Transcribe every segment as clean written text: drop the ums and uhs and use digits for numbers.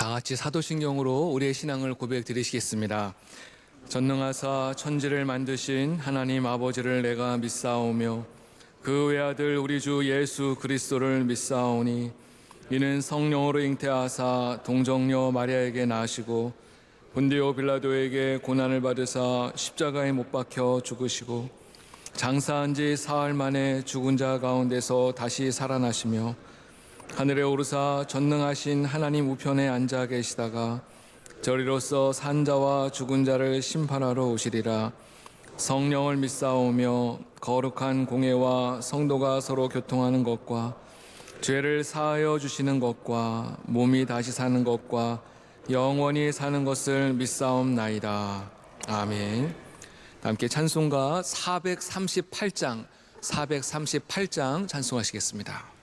다 같이 사도신경으로 우리의 신앙을 고백 드리시겠습니다. 전능하사 천지를 만드신 하나님 아버지를 내가 믿사오며 그 외아들 우리 주 예수 그리스도를 믿사오니 이는 성령으로 잉태하사 동정녀 마리아에게 나시고 본디오 빌라도에게 고난을 받으사 십자가에 못 박혀 죽으시고 장사한 지 사흘 만에 죽은 자 가운데서 다시 살아나시며 하늘에 오르사 전능하신 하나님 우편에 앉아 계시다가 저리로서 산 자와 죽은 자를 심판하러 오시리라. 성령을 믿사오며 거룩한 공회와 성도가 서로 교통하는 것과 죄를 사하여 주시는 것과 몸이 다시 사는 것과 영원히 사는 것을 믿사옵나이다. 아멘. 함께 찬송가 438장 찬송하시겠습니다.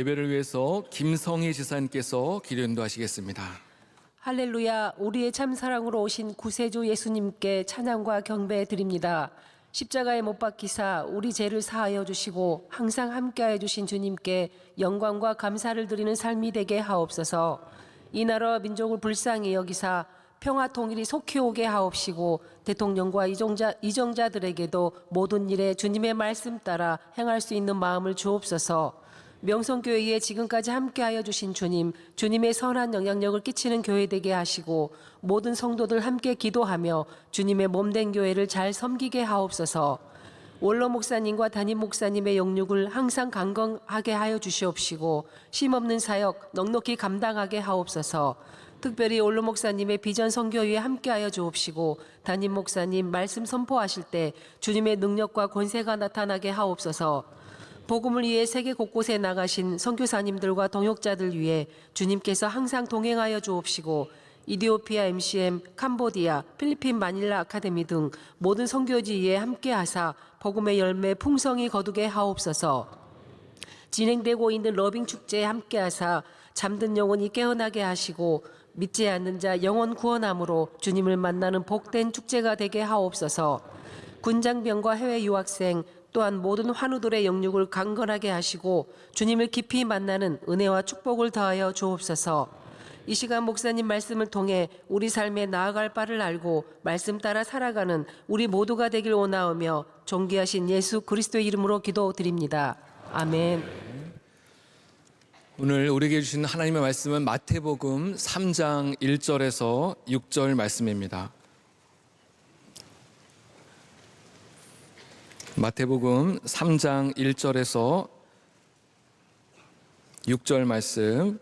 예배를 위해서 김성희 지사님께서 기도인도 하시겠습니다. 할렐루야. 우리의 참사랑으로 오신 구세주 예수님께 찬양과 경배 드립니다. 십자가에 못 박히사 우리 죄를 사하여 주시고 항상 함께하여 주신 주님께 영광과 감사를 드리는 삶이 되게 하옵소서. 이 나라 민족을 불쌍히 여기사 평화 통일이 속히 오게 하옵시고 대통령과 이정자들에게도 모든 일에 주님의 말씀 따라 행할 수 있는 마음을 주옵소서. 명성교회에 지금까지 함께하여 주신 주님, 주님의 선한 영향력을 끼치는 교회 되게 하시고 모든 성도들 함께 기도하며 주님의 몸된 교회를 잘 섬기게 하옵소서. 원로 목사님과 담임 목사님의 영육을 항상 강건하게 하여 주시옵시고 쉼없는 사역 넉넉히 감당하게 하옵소서. 특별히 원로 목사님의 비전 선교위에 함께하여 주옵시고 담임 목사님 말씀 선포하실 때 주님의 능력과 권세가 나타나게 하옵소서. 복음을 위해 세계 곳곳에 나가신 선교사님들과 동역자들 위해 주님께서 항상 동행하여 주옵시고 이디오피아 MCM, 캄보디아, 필리핀 마닐라 아카데미 등 모든 선교지에 함께하사 복음의 열매 풍성히 거두게 하옵소서. 진행되고 있는 러빙 축제에 함께하사 잠든 영혼이 깨어나게 하시고 믿지 않는 자 영혼 구원함으로 주님을 만나는 복된 축제가 되게 하옵소서. 군장병과 해외 유학생 또한 모든 환우들의 영육을 강건하게 하시고 주님을 깊이 만나는 은혜와 축복을 더하여 주옵소서. 이 시간 목사님 말씀을 통해 우리 삶에 나아갈 바를 알고 말씀 따라 살아가는 우리 모두가 되길 원하오며 존귀하신 예수 그리스도의 이름으로 기도드립니다. 아멘. 오늘 우리에게 주신 하나님의 말씀은 마태복음 3장 1절에서 6절 말씀입니다. 마태복음 3장 1절에서 6절 말씀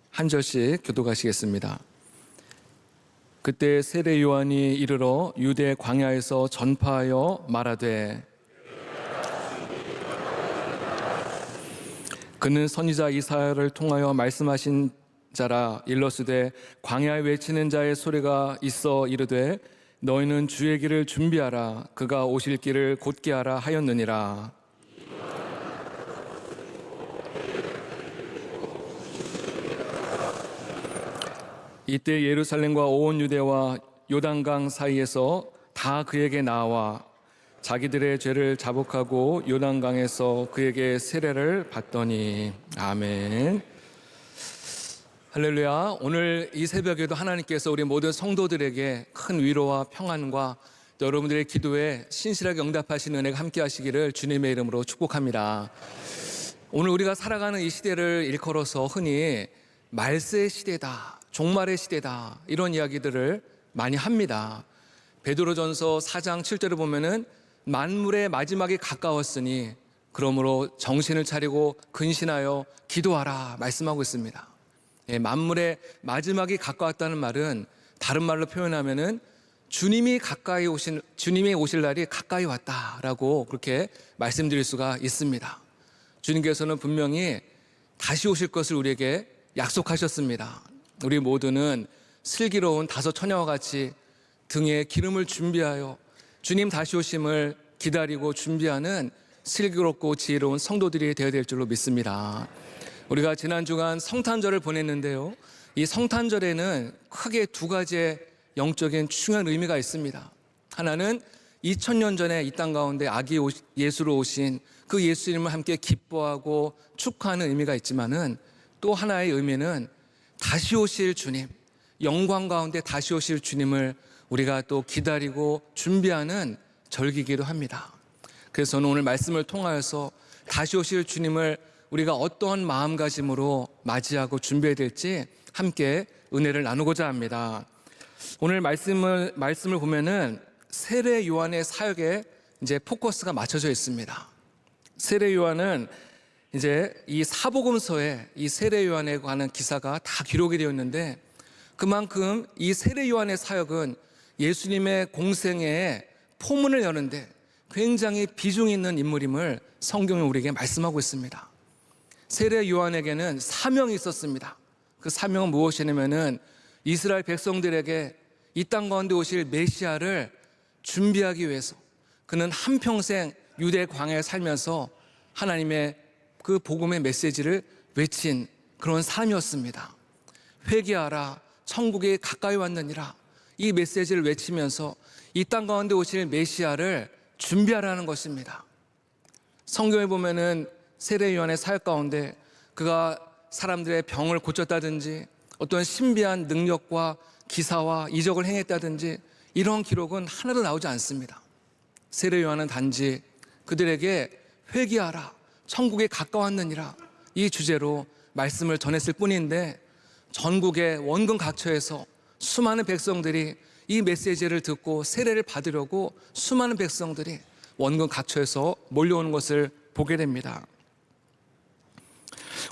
한 절씩 교독하시겠습니다. 그때 세례 요한이 이르러 유대 광야에서 전파하여 말하되 그는 선지자 이사야를 통하여 말씀하신 자라. 일러스되 광야에 외치는 자의 소리가 있어 이르되 너희는 주의 길을 준비하라. 그가 오실 길을 곧게 하라 하였느니라. 이때 예루살렘과 온 유대와 요단강 사이에서 다 그에게 나와 자기들의 죄를 자복하고 요단강에서 그에게 세례를 받더니. 아멘. 할렐루야. 오늘 이 새벽에도 하나님께서 우리 모든 성도들에게 큰 위로와 평안과 또 여러분들의 기도에 신실하게 응답하시는 은혜가 함께 하시기를 주님의 이름으로 축복합니다. 오늘 우리가 살아가는 이 시대를 일컬어서 흔히 말세의 시대다, 종말의 시대다, 이런 이야기들을 많이 합니다. 베드로전서 4장 7절을 보면은 만물의 마지막이 가까웠으니 그러므로 정신을 차리고 근신하여 기도하라 말씀하고 있습니다. 만물의 마지막이 가까웠다는 말은 다른 말로 표현하면은 주님이 오실 날이 가까이 왔다라고 그렇게 말씀드릴 수가 있습니다. 주님께서는 분명히 다시 오실 것을 우리에게 약속하셨습니다. 우리 모두는 슬기로운 다섯 처녀와 같이 등에 기름을 준비하여 주님 다시 오심을 기다리고 준비하는 슬기롭고 지혜로운 성도들이 되어야 될 줄로 믿습니다. 우리가 지난 주간 성탄절을 보냈는데요, 이 성탄절에는 크게 두 가지의 영적인 중요한 의미가 있습니다. 하나는 2000년 전에 이 땅 가운데 아기 예수로 오신 그 예수님을 함께 기뻐하고 축하하는 의미가 있지만은 또 하나의 의미는 다시 오실 주님, 영광 가운데 다시 오실 주님을 우리가 또 기다리고 준비하는 절기이기도 합니다. 그래서 저는 오늘 말씀을 통하여서 다시 오실 주님을 우리가 어떠한 마음가짐으로 맞이하고 준비해야 될지 함께 은혜를 나누고자 합니다. 오늘 말씀을 보면은 세례 요한의 사역에 이제 포커스가 맞춰져 있습니다. 세례 요한은 이제 이 사복음서에 이 세례 요한에 관한 기사가 다 기록이 되어 있는데 그만큼 이 세례 요한의 사역은 예수님의 공생애에 포문을 여는데 굉장히 비중 있는 인물임을 성경이 우리에게 말씀하고 있습니다. 세례 요한에게는 사명이 있었습니다. 그 사명은 무엇이냐면은 이스라엘 백성들에게 이 땅 가운데 오실 메시아를 준비하기 위해서 그는 한평생 유대 광야에 살면서 하나님의 그 복음의 메시지를 외친 그런 삶이었습니다. 회개하라, 천국이 가까이 왔느니라, 이 메시지를 외치면서 이 땅 가운데 오실 메시아를 준비하라는 것입니다. 성경에 보면은 세례 요한의 사역 가운데 그가 사람들의 병을 고쳤다든지 어떤 신비한 능력과 기사와 이적을 행했다든지 이런 기록은 하나도 나오지 않습니다. 세례 요한은 단지 그들에게 회개하라, 천국에 가까웠느니라, 이 주제로 말씀을 전했을 뿐인데 전국의 원근 각처에서 수많은 백성들이 이 메시지를 듣고 세례를 받으려고 수많은 백성들이 원근 각처에서 몰려오는 것을 보게 됩니다.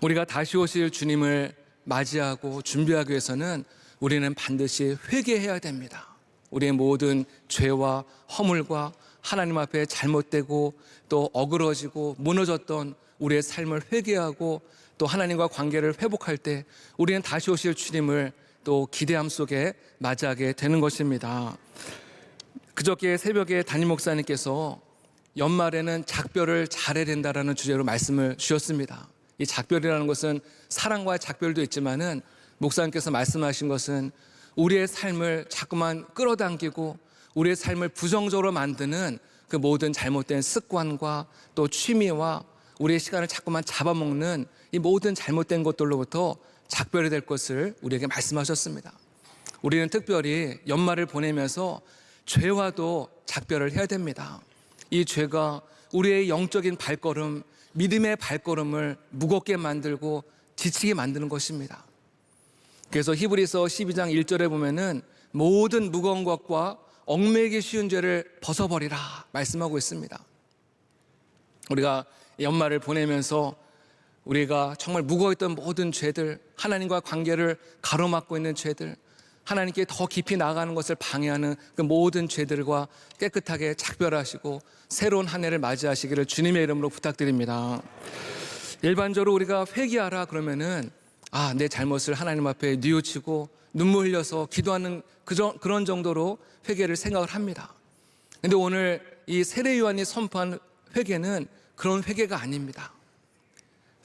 우리가 다시 오실 주님을 맞이하고 준비하기 위해서는 우리는 반드시 회개해야 됩니다. 우리의 모든 죄와 허물과 하나님 앞에 잘못되고 또 어그러지고 무너졌던 우리의 삶을 회개하고 또 하나님과 관계를 회복할 때 우리는 다시 오실 주님을 또 기대함 속에 맞이하게 되는 것입니다. 그저께 새벽에 담임 목사님께서 연말에는 작별을 잘해야 된다라는 주제로 말씀을 주셨습니다. 이 작별이라는 것은 사랑과의 작별도 있지만은 목사님께서 말씀하신 것은 우리의 삶을 자꾸만 끌어당기고 우리의 삶을 부정적으로 만드는 그 모든 잘못된 습관과 또 취미와 우리의 시간을 자꾸만 잡아먹는 이 모든 잘못된 것들로부터 작별이 될 것을 우리에게 말씀하셨습니다. 우리는 특별히 연말을 보내면서 죄와도 작별을 해야 됩니다. 이 죄가 우리의 영적인 발걸음, 믿음의 발걸음을 무겁게 만들고 지치게 만드는 것입니다. 그래서 히브리서 12장 1절에 보면은 모든 무거운 것과 얽매이기 쉬운 죄를 벗어버리라 말씀하고 있습니다. 우리가 연말을 보내면서 우리가 정말 무거웠던 모든 죄들, 하나님과 관계를 가로막고 있는 죄들, 하나님께 더 깊이 나아가는 것을 방해하는 그 모든 죄들과 깨끗하게 작별하시고 새로운 한 해를 맞이하시기를 주님의 이름으로 부탁드립니다. 일반적으로 우리가 회개하라 그러면은 내 잘못을 하나님 앞에 뉘우치고 눈물 흘려서 기도하는 그런 정도로 회개를 생각을 합니다. 그런데 오늘 이 세례 요한이 선포한 회개는 그런 회개가 아닙니다.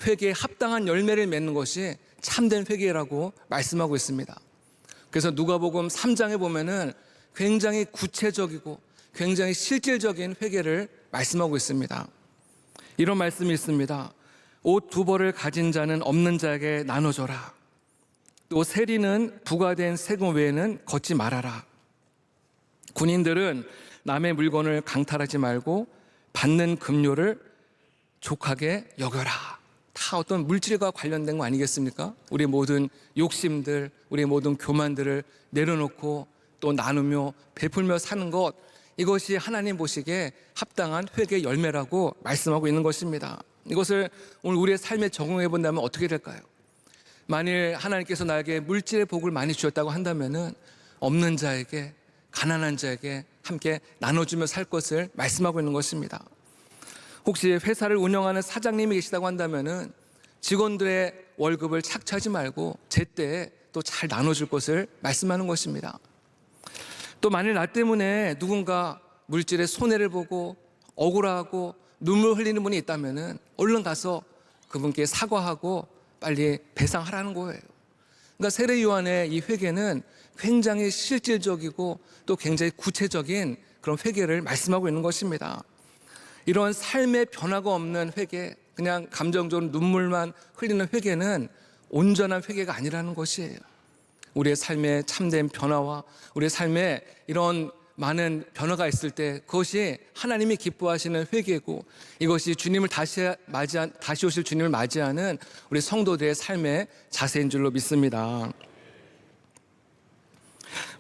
회개에 합당한 열매를 맺는 것이 참된 회개라고 말씀하고 있습니다. 그래서 누가복음 3장에 보면은 굉장히 구체적이고 굉장히 실질적인 회개를 말씀하고 있습니다. 이런 말씀이 있습니다. 옷 2벌을 가진 자는 없는 자에게 나눠줘라. 또 세리는 부과된 세금 외에는 걷지 말아라. 군인들은 남의 물건을 강탈하지 말고 받는 급료를 족하게 여겨라. 다 어떤 물질과 관련된 거 아니겠습니까? 우리 모든 욕심들, 우리 모든 교만들을 내려놓고 또 나누며 베풀며 사는 것, 이것이 하나님 보시기에 합당한 회개의 열매라고 말씀하고 있는 것입니다. 이것을 오늘 우리의 삶에 적용해 본다면 어떻게 될까요? 만일 하나님께서 나에게 물질의 복을 많이 주셨다고 한다면은 없는 자에게, 가난한 자에게 함께 나눠주며 살 것을 말씀하고 있는 것입니다. 혹시 회사를 운영하는 사장님이 계시다고 한다면은 직원들의 월급을 착취하지 말고 제때에 또 잘 나눠줄 것을 말씀하는 것입니다. 또 만일 나 때문에 누군가 물질의 손해를 보고 억울하고 눈물 흘리는 분이 있다면은 얼른 가서 그분께 사과하고 빨리 배상하라는 거예요. 그러니까 세례 요한의 이 회개는 굉장히 실질적이고 또 굉장히 구체적인 그런 회개를 말씀하고 있는 것입니다. 이런 삶의 변화가 없는 회개, 그냥 감정적으로 눈물만 흘리는 회개는 온전한 회개가 아니라는 것이에요. 우리의 삶에 참된 변화와 우리의 삶에 이런 많은 변화가 있을 때 그것이 하나님이 기뻐하시는 회개고, 이것이 주님을 다시 오실 주님을 맞이하는 우리 성도들의 삶의 자세인 줄로 믿습니다.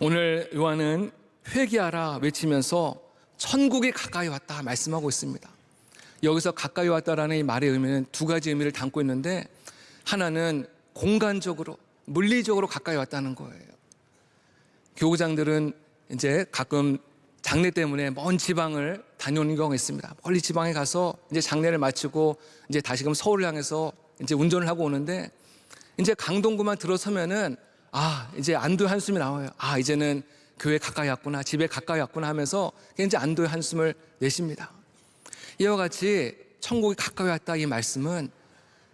오늘 요한은 회개하라 외치면서 천국이 가까이 왔다 말씀하고 있습니다. 여기서 가까이 왔다라는 이 말의 의미는 2가지 의미를 담고 있는데, 하나는 공간적으로 물리적으로 가까이 왔다는 거예요. 교구장들은 이제 가끔 장례 때문에 먼 지방을 다녀오는 경우가 있습니다. 멀리 지방에 가서 이제 장례를 마치고 이제 다시금 서울을 향해서 이제 운전을 하고 오는데, 이제 강동구만 들어서면은 이제 안도의 한숨이 나와요. 이제는 교회 가까이 왔구나, 집에 가까이 왔구나 하면서 이제 안도의 한숨을 내쉽니다. 이와 같이 천국이 가까이 왔다 이 말씀은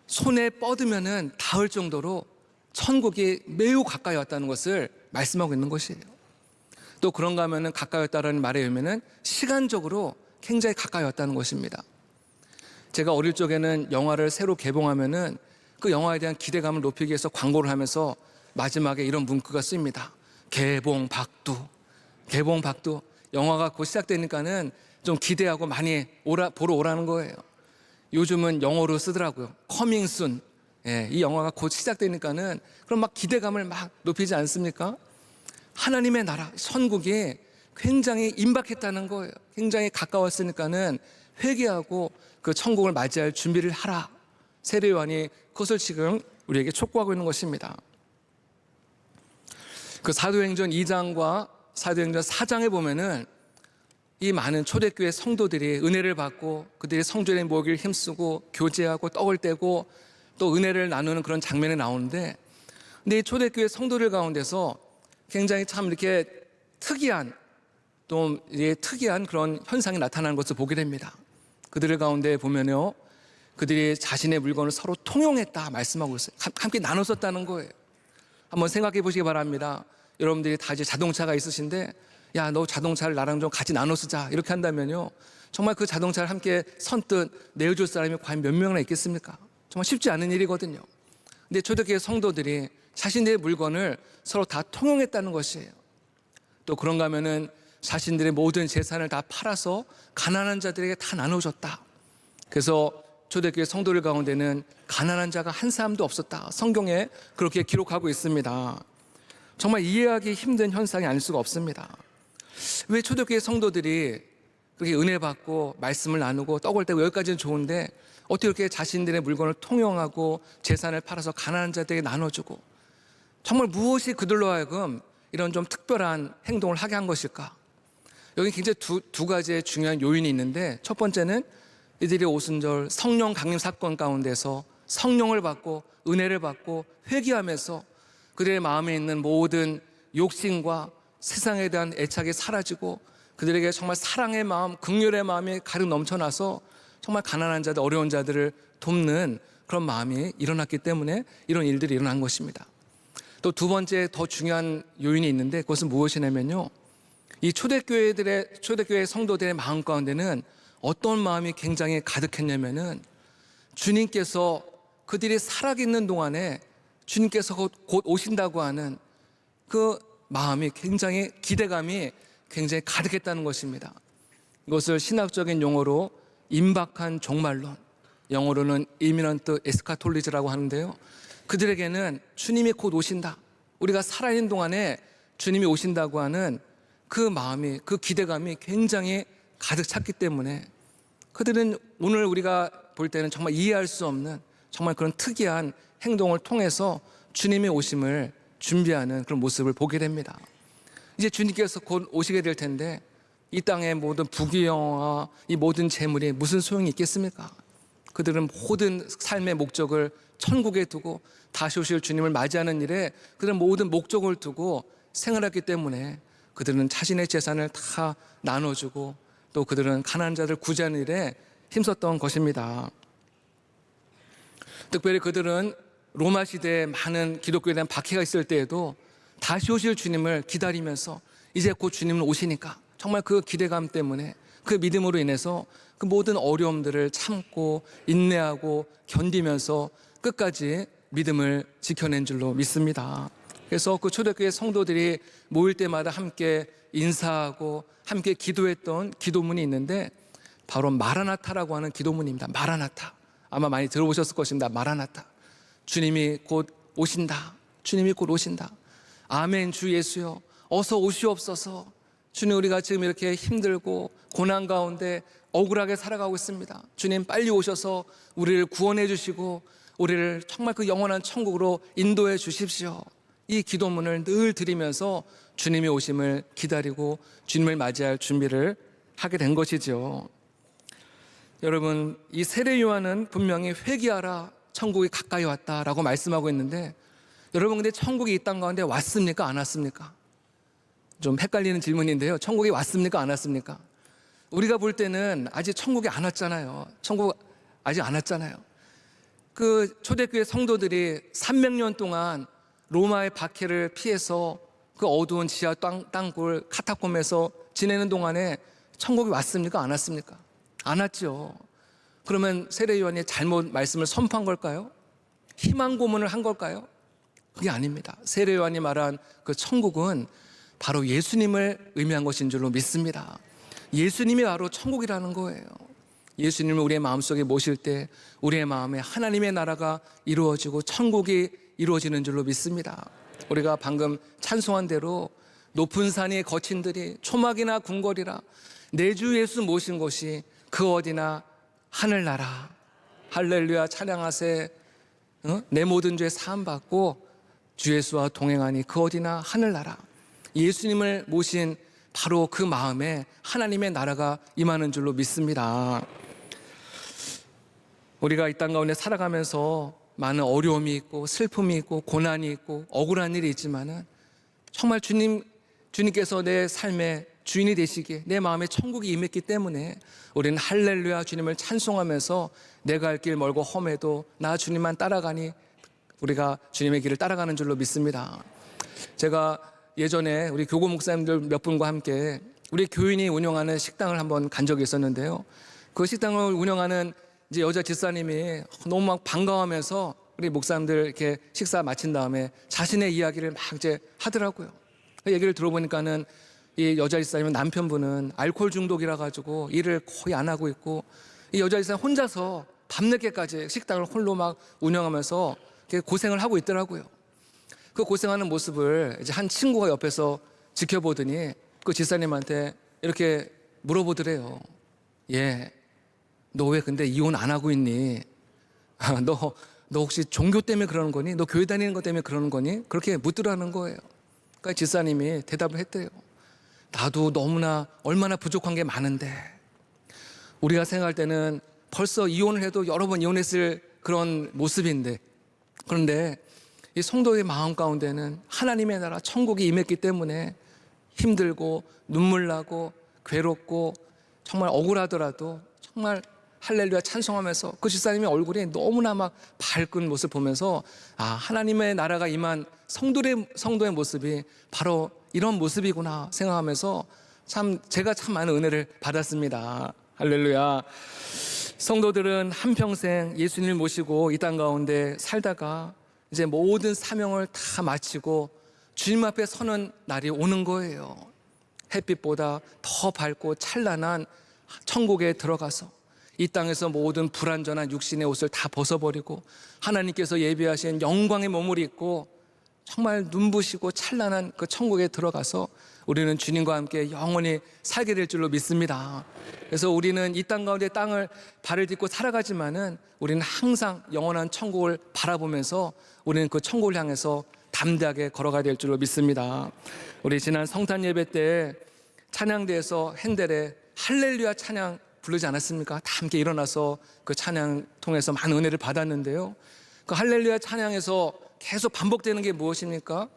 손에 뻗으면은 닿을 정도로 천국이 매우 가까이 왔다는 것을 말씀하고 있는 것이에요. 또 그런가 하면은 가까이 왔다라는 말의 의미는 시간적으로 굉장히 가까이 왔다는 것입니다. 제가 어릴 적에는 영화를 새로 개봉하면은 그 영화에 대한 기대감을 높이기 위해서 광고를 하면서 마지막에 이런 문구가 쓰입니다. 개봉 박두. 개봉 박두. 영화가 곧 시작되니까는 좀 기대하고 많이 보러 오라는 거예요. 요즘은 영어로 쓰더라고요. Coming soon. 이 영화가 곧 시작되니까는 그럼 막 기대감을 막 높이지 않습니까? 하나님의 나라, 천국이 굉장히 임박했다는 거예요. 굉장히 가까웠으니까는 회개하고 그 천국을 맞이할 준비를 하라. 세례 요한이 그것을 지금 우리에게 촉구하고 있는 것입니다. 그 사도행전 2장과 사도행전 4장에 보면은 이 많은 초대교회 성도들이 은혜를 받고 그들이 성전에 모이기를 힘쓰고 교제하고 떡을 떼고 또 은혜를 나누는 그런 장면이 나오는데, 근데 이 초대교회 성도들 가운데서 굉장히 참 이렇게 특이한 그런 현상이 나타나는 것을 보게 됩니다. 그들 가운데 보면요, 그들이 자신의 물건을 서로 통용했다 말씀하고 있어요. 함께 나눴었다는 거예요. 한번 생각해 보시기 바랍니다. 여러분들이 다 이제 자동차가 있으신데, 야, 너 자동차를 나랑 좀 같이 나눠 쓰자 이렇게 한다면요, 정말 그 자동차를 함께 선뜻 내어줄 사람이 과연 몇 명이나 있겠습니까? 정말 쉽지 않은 일이거든요. 근데 초대교회 성도들이 자신들의 물건을 서로 다 통용했다는 것이에요. 또 그런가 하면은 자신들의 모든 재산을 다 팔아서 가난한 자들에게 다 나눠줬다. 그래서 초대교회 성도들 가운데는 가난한 자가 한 사람도 없었다. 성경에 그렇게 기록하고 있습니다. 정말 이해하기 힘든 현상이 아닐 수가 없습니다. 왜 초대교회 성도들이 그렇게 은혜 받고 말씀을 나누고 떡을 떼고 여기까지는 좋은데 어떻게 이렇게 자신들의 물건을 통용하고 재산을 팔아서 가난한 자들에게 나눠주고 정말 무엇이 그들로 하여금 이런 좀 특별한 행동을 하게 한 것일까? 여기 굉장히 두 가지의 중요한 요인이 있는데, 첫 번째는 이들이 오순절 성령 강림 사건 가운데서 성령을 받고 은혜를 받고 회개하면서 그들의 마음에 있는 모든 욕심과 세상에 대한 애착이 사라지고 그들에게 정말 사랑의 마음, 긍휼의 마음이 가득 넘쳐나서 정말 가난한 자들, 어려운 자들을 돕는 그런 마음이 일어났기 때문에 이런 일들이 일어난 것입니다. 또 두 번째 더 중요한 요인이 있는데, 그것은 무엇이냐면요, 이 초대교회 성도들의 마음 가운데는 어떤 마음이 굉장히 가득했냐면은 주님께서 그들이 살아있는 동안에 주님께서 곧 오신다고 하는 그 마음이 굉장히, 기대감이 굉장히 가득했다는 것입니다. 이것을 신학적인 용어로 임박한 종말론, 영어로는 imminent eschatology라고 하는데요, 그들에게는 주님이 곧 오신다, 우리가 살아있는 동안에 주님이 오신다고 하는 그 마음이, 그 기대감이 굉장히 가득 찼기 때문에 그들은 오늘 우리가 볼 때는 정말 이해할 수 없는 정말 그런 특이한 행동을 통해서 주님의 오심을 준비하는 그런 모습을 보게 됩니다. 이제 주님께서 곧 오시게 될 텐데 이 땅의 모든 부귀영화와 이 모든 재물이 무슨 소용이 있겠습니까? 그들은 모든 삶의 목적을 천국에 두고 다시 오실 주님을 맞이하는 일에 그들은 모든 목적을 두고 생활했기 때문에 그들은 자신의 재산을 다 나눠주고 또 그들은 가난한 자들 구제하는 일에 힘썼던 것입니다. 특별히 그들은 로마 시대에 많은 기독교에 대한 박해가 있을 때에도 다시 오실 주님을 기다리면서 이제 곧 주님은 오시니까 정말 그 기대감 때문에, 그 믿음으로 인해서 그 모든 어려움들을 참고 인내하고 견디면서 끝까지 믿음을 지켜낸 줄로 믿습니다. 그래서 그 초대교회 성도들이 모일 때마다 함께 인사하고 함께 기도했던 기도문이 있는데 바로 마라나타라고 하는 기도문입니다. 마라나타, 아마 많이 들어보셨을 것입니다. 마라나타, 주님이 곧 오신다, 주님이 곧 오신다. 아멘. 주 예수여 어서 오시옵소서. 주님, 우리가 지금 이렇게 힘들고 고난 가운데 억울하게 살아가고 있습니다. 주님, 빨리 오셔서 우리를 구원해 주시고 우리를 정말 그 영원한 천국으로 인도해 주십시오. 이 기도문을 늘 드리면서 주님의 오심을 기다리고 주님을 맞이할 준비를 하게 된 것이죠. 여러분, 이 세례 요한은 분명히 회개하라, 천국이 가까이 왔다라고 말씀하고 있는데, 여러분 근데 천국이 이 땅 가운데 왔습니까? 안 왔습니까? 좀 헷갈리는 질문인데요, 천국이 왔습니까? 안 왔습니까? 우리가 볼 때는 아직 천국이 안 왔잖아요. 천국 아직 안 왔잖아요. 그 초대교회 성도들이 300년 동안 로마의 박해를 피해서 그 어두운 지하 땅굴 카타콤에서 지내는 동안에 천국이 왔습니까? 안 왔습니까? 안 왔죠. 그러면 세례 요한이 잘못 말씀을 선포한 걸까요? 희망 고문을 한 걸까요? 그게 아닙니다. 세례 요한이 말한 그 천국은 바로 예수님을 의미한 것인 줄로 믿습니다. 예수님이 바로 천국이라는 거예요. 예수님을 우리의 마음속에 모실 때 우리의 마음에 하나님의 나라가 이루어지고 천국이 이루어지는 줄로 믿습니다. 우리가 방금 찬송한 대로 높은 산이 거친들이 초막이나 궁궐이라 내 주 예수 모신 곳이 그 어디나 하늘나라. 할렐루야 찬양하세. 내 모든 죄 사함받고 주 예수와 동행하니 그 어디나 하늘나라. 예수님을 모신 바로 그 마음에 하나님의 나라가 임하는 줄로 믿습니다. 우리가 이 땅 가운데 살아가면서 많은 어려움이 있고 슬픔이 있고 고난이 있고 억울한 일이 있지만은 정말 주님께서 내 삶의 주인이 되시기에 내 마음에 천국이 임했기 때문에 우리는 할렐루야 주님을 찬송하면서 내가 갈 길 멀고 험해도 나 주님만 따라가니 우리가 주님의 길을 따라가는 줄로 믿습니다. 제가 예전에 우리 교구 목사님들 몇 분과 함께 우리 교인이 운영하는 식당을 한번 간 적이 있었는데요, 그 식당을 운영하는 이제 여자 집사님이 너무 막 반가워하면서 우리 목사님들 이렇게 식사 마친 다음에 자신의 이야기를 막 이제 하더라고요. 그 얘기를 들어보니까는 이 여자 집사님은 남편분은 알코올 중독이라 가지고 일을 거의 안 하고 있고, 이 여자 집사님 혼자서 밤늦게까지 식당을 홀로 막 운영하면서 이렇게 고생을 하고 있더라고요. 그 고생하는 모습을 이제 한 친구가 옆에서 지켜보더니 그 집사님한테 이렇게 물어보더래요. 예, 너 왜 근데 이혼 안 하고 있니? 너 혹시 종교 때문에 그러는 거니? 너 교회 다니는 것 때문에 그러는 거니? 그렇게 묻더라는 거예요. 그러니까 집사님이 대답을 했대요. 나도 너무나 얼마나 부족한 게 많은데, 우리가 생각할 때는 벌써 이혼을 해도 여러 번 이혼했을 그런 모습인데, 그런데 이 성도의 마음 가운데는 하나님의 나라 천국이 임했기 때문에 힘들고 눈물 나고 괴롭고 정말 억울하더라도 정말 할렐루야 찬송하면서 그 집사님의 얼굴이 너무나 막 밝은 모습 보면서, 아, 하나님의 나라가 임한 성도의 모습이 바로 이런 모습이구나 생각하면서 참 제가 참 많은 은혜를 받았습니다. 할렐루야. 성도들은 한평생 예수님을 모시고 이 땅 가운데 살다가 이제 모든 사명을 다 마치고 주님 앞에 서는 날이 오는 거예요. 햇빛보다 더 밝고 찬란한 천국에 들어가서 이 땅에서 모든 불완전한 육신의 옷을 다 벗어버리고 하나님께서 예비하신 영광의 몸을 입고 정말 눈부시고 찬란한 그 천국에 들어가서 우리는 주님과 함께 영원히 살게 될 줄로 믿습니다. 그래서 우리는 이 땅 가운데 땅을 발을 딛고 살아가지만은 우리는 항상 영원한 천국을 바라보면서 우리는 그 천국을 향해서 담대하게 걸어가야 될 줄로 믿습니다. 우리 지난 성탄 예배 때 찬양대에서 핸델의 할렐루야 찬양 부르지 않았습니까? 다 함께 일어나서 그 찬양 통해서 많은 은혜를 받았는데요. 그 할렐루야 찬양에서 계속 반복되는 게 무엇입니까?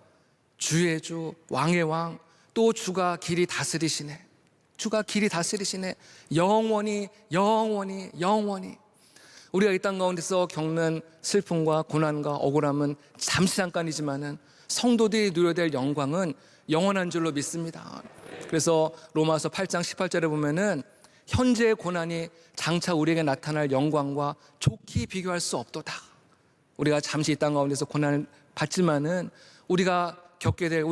주의 주, 왕의 왕, 또 주가 길이 다스리시네. 주가 길이 다스리시네. 영원히 영원히 영원히. 우리가 이 땅 가운데서 겪는 슬픔과 고난과 억울함은 잠시 잠깐이지만은 성도들이 누려야 될 영광은 영원한 줄로 믿습니다. 그래서 로마서 8장 18절에 보면은 현재의 고난이 장차 우리에게 나타날 영광과 좋게 비교할 수 없도다. 우리가 잠시 이 땅 가운데서 고난을 받지만은 우리가 겪게 될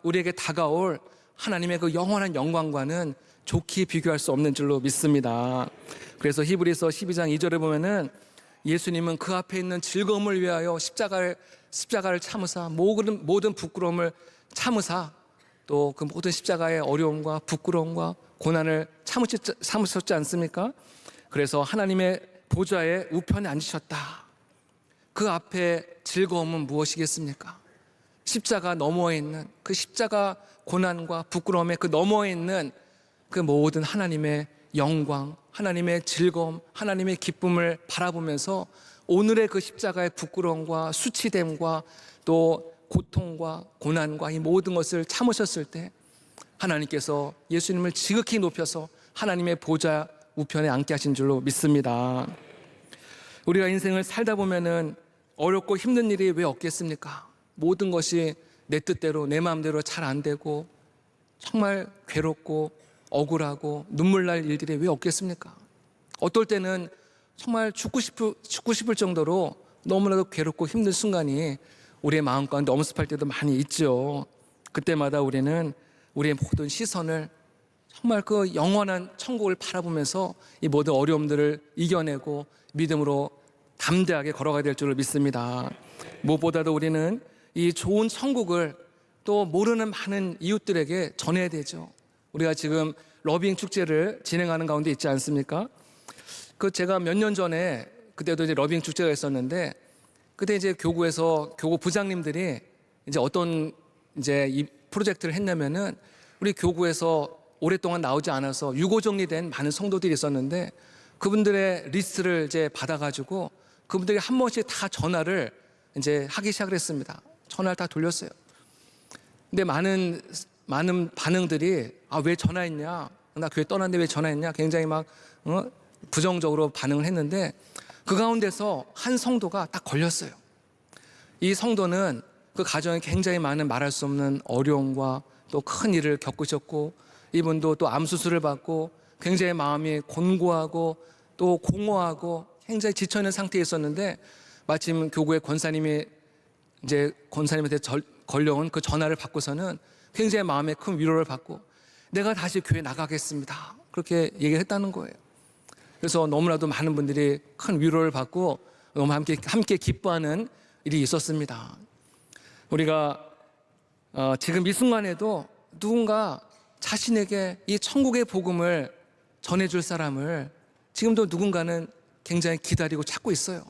우리에게 다가올 하나님의 그 영원한 영광과는 좋게 비교할 수 없는 줄로 믿습니다. 그래서 히브리서 12장 2절에 보면은 예수님은 그 앞에 있는 즐거움을 위하여 십자가를 참으사 모든 부끄러움을 참으사 또 그 모든 십자가의 어려움과 부끄러움과 고난을 참으셨지 않습니까? 그래서 하나님의 보좌의 우편에 앉으셨다. 그 앞에 즐거움은 무엇이겠습니까? 십자가 너머에 있는 그 십자가 고난과 부끄러움의 그 너머에 있는 그 모든 하나님의 영광, 하나님의 즐거움, 하나님의 기쁨을 바라보면서 오늘의 그 십자가의 부끄러움과 수치됨과 또 고통과 고난과 이 모든 것을 참으셨을 때 하나님께서 예수님을 지극히 높여서 하나님의 보좌 우편에 앉게 하신 줄로 믿습니다. 우리가 인생을 살다 보면은 어렵고 힘든 일이 왜 없겠습니까? 모든 것이 내 뜻대로 내 마음대로 잘 안 되고 정말 괴롭고 억울하고 눈물 날 일들이 왜 없겠습니까? 어떨 때는 정말 죽고 싶을 정도로 너무나도 괴롭고 힘든 순간이 우리의 마음 가운데 엄습할 때도 많이 있죠. 그때마다 우리는 우리의 모든 시선을 정말 그 영원한 천국을 바라보면서 이 모든 어려움들을 이겨내고 믿음으로 담대하게 걸어가야 될 줄을 믿습니다. 무엇보다도 우리는 이 좋은 천국을 또 모르는 많은 이웃들에게 전해야 되죠. 우리가 지금 러빙 축제를 진행하는 가운데 있지 않습니까? 그 제가 몇 년 전에 그때도 이제 러빙 축제가 있었는데 그때 이제 교구에서 교구 부장님들이 이제 어떤 이제 이 프로젝트를 했냐면은 우리 교구에서 오랫동안 나오지 않아서 유고 정리된 많은 성도들이 있었는데 그분들의 리스트를 이제 받아가지고 그분들이 한 번씩 다 전화를 이제 하기 시작을 했습니다. 전화를 다 돌렸어요. 근데 많은 반응들이 왜 전화했냐? 나 교회 떠났는데 왜 전화했냐? 굉장히 막 부정적으로 반응을 했는데 그 가운데서 한 성도가 딱 걸렸어요. 이 성도는 그 가정에 굉장히 많은 말할 수 없는 어려움과 또 큰 일을 겪으셨고 이분도 또 암 수술을 받고 굉장히 마음이 곤고하고 또 공허하고 굉장히 지쳐있는 상태에 있었는데 마침 교구의 권사님이 이제 권사님한테 걸려온 그 전화를 받고서는 굉장히 마음에 큰 위로를 받고 내가 다시 교회 나가겠습니다. 그렇게 얘기를 했다는 거예요. 그래서 너무나도 많은 분들이 큰 위로를 받고 너무 함께 기뻐하는 일이 있었습니다. 우리가 지금 이 순간에도 누군가 자신에게 이 천국의 복음을 전해줄 사람을 지금도 누군가는 굉장히 기다리고 찾고 있어요.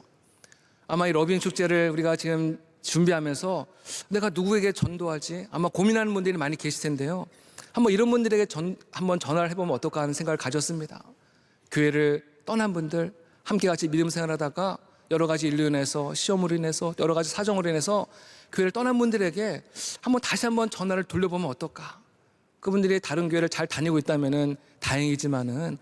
아마 이 러빙 축제를 우리가 지금 준비하면서 내가 누구에게 전도하지? 아마 고민하는 분들이 많이 계실 텐데요. 한번 이런 분들에게 한번 전화를 해보면 어떨까 하는 생각을 가졌습니다. 교회를 떠난 분들, 함께 같이 믿음 생활하다가 여러 가지 일로 인해서, 시험으로 인해서, 여러 가지 사정으로 인해서 교회를 떠난 분들에게 다시 한번 전화를 돌려보면 어떨까? 그분들이 다른 교회를 잘 다니고 있다면 다행이지만은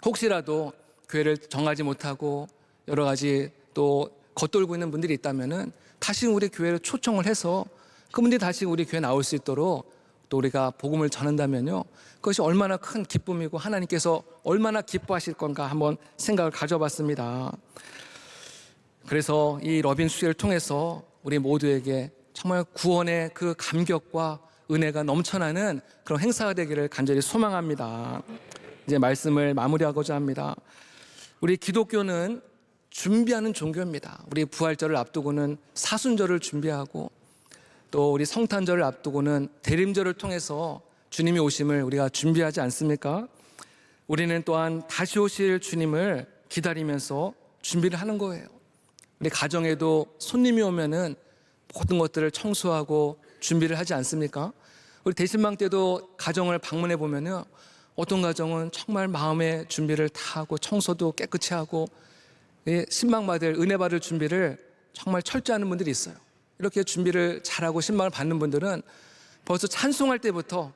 혹시라도 교회를 정하지 못하고 여러 가지 또 겉돌고 있는 분들이 있다면은 다시 우리 교회를 초청을 해서 그분들이 다시 우리 교회에 나올 수 있도록 또 우리가 복음을 전한다면요, 그것이 얼마나 큰 기쁨이고 하나님께서 얼마나 기뻐하실 건가 한번 생각을 가져봤습니다. 그래서 이 러빙 축제를 통해서 우리 모두에게 정말 구원의 그 감격과 은혜가 넘쳐나는 그런 행사가 되기를 간절히 소망합니다. 이제 말씀을 마무리하고자 합니다. 우리 기독교는 준비하는 종교입니다. 우리 부활절을 앞두고는 사순절을 준비하고 또 우리 성탄절을 앞두고는 대림절을 통해서 주님이 오심을 우리가 준비하지 않습니까? 우리는 또한 다시 오실 주님을 기다리면서 준비를 하는 거예요. 우리 가정에도 손님이 오면은 모든 것들을 청소하고 준비를 하지 않습니까? 우리 대신방 때도 가정을 방문해 보면은 어떤 가정은 정말 마음의 준비를 다 하고 청소도 깨끗이 하고 신방 받을 은혜 받을 준비를 정말 철저히 하는 분들이 있어요. 이렇게 준비를 잘하고 신방을 받는 분들은 벌써 찬송할 때부터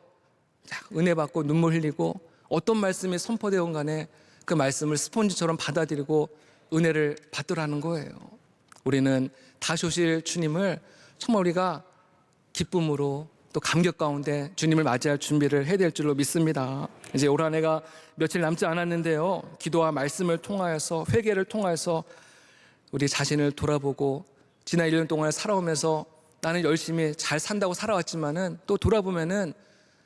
은혜 받고 눈물 흘리고 어떤 말씀이 선포되건 간에 그 말씀을 스폰지처럼 받아들이고 은혜를 받더라는 거예요. 우리는 다시 오실 주님을 정말 우리가 기쁨으로 또 감격 가운데 주님을 맞이할 준비를 해야 될 줄로 믿습니다. 이제 올 한 해가 며칠 남지 않았는데요, 기도와 말씀을 통하여서 회개를 통하여서 우리 자신을 돌아보고 지난 1년 동안 살아오면서 나는 열심히 잘 산다고 살아왔지만은 또 돌아보면은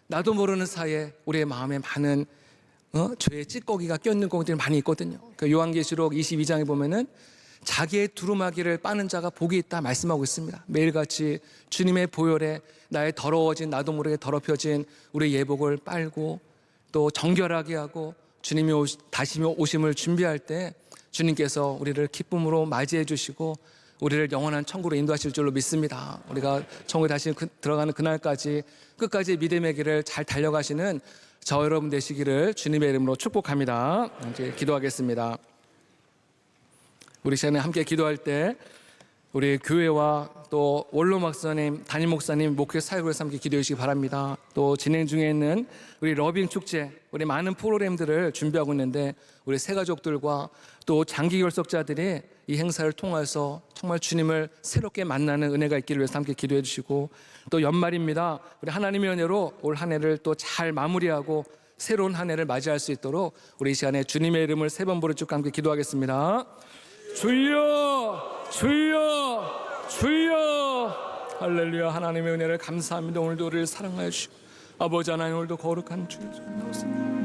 나도 모르는 사이에 우리의 마음에 많은 죄의 찌꺼기가 껴있는 것들이 많이 있거든요. 그 요한계시록 22장에 보면은 자기의 두루마기를 빠는 자가 복이 있다 말씀하고 있습니다. 매일같이 주님의 보혈에 나의 더러워진 나도 모르게 더럽혀진 우리의 예복을 빨고 또 정결하게 하고 주님이 다시 오심을 준비할 때 주님께서 우리를 기쁨으로 맞이해 주시고 우리를 영원한 천국으로 인도하실 줄로 믿습니다. 우리가 천국에 다시 들어가는 그날까지 끝까지 믿음의 길을 잘 달려가시는 저 여러분 되시기를 주님의 이름으로 축복합니다. 이제 기도하겠습니다. 우리 시간에 함께 기도할 때 우리 교회와 또 원로 목사님, 담임 목사님, 목회 사역을 함께 기도해 주시기 바랍니다. 또 진행 중에 있는 우리 러빙 축제, 우리 많은 프로그램들을 준비하고 있는데 우리 새가족들과 또 장기 결석자들이 이 행사를 통해서 정말 주님을 새롭게 만나는 은혜가 있기를 위해서 함께 기도해 주시고, 또 연말입니다. 우리 하나님의 은혜로 올 한 해를 또 잘 마무리하고 새로운 한 해를 맞이할 수 있도록 우리 이 시간에 주님의 이름을 3번 부르짖고 함께 기도하겠습니다. 주여, 주여, 주여. 할렐루야. 하나님의 은혜를 감사합니다. 오늘도 우리를 사랑하여 주시고 아버지 하나님, 오늘도 거룩한 주의 손에 나오습니다.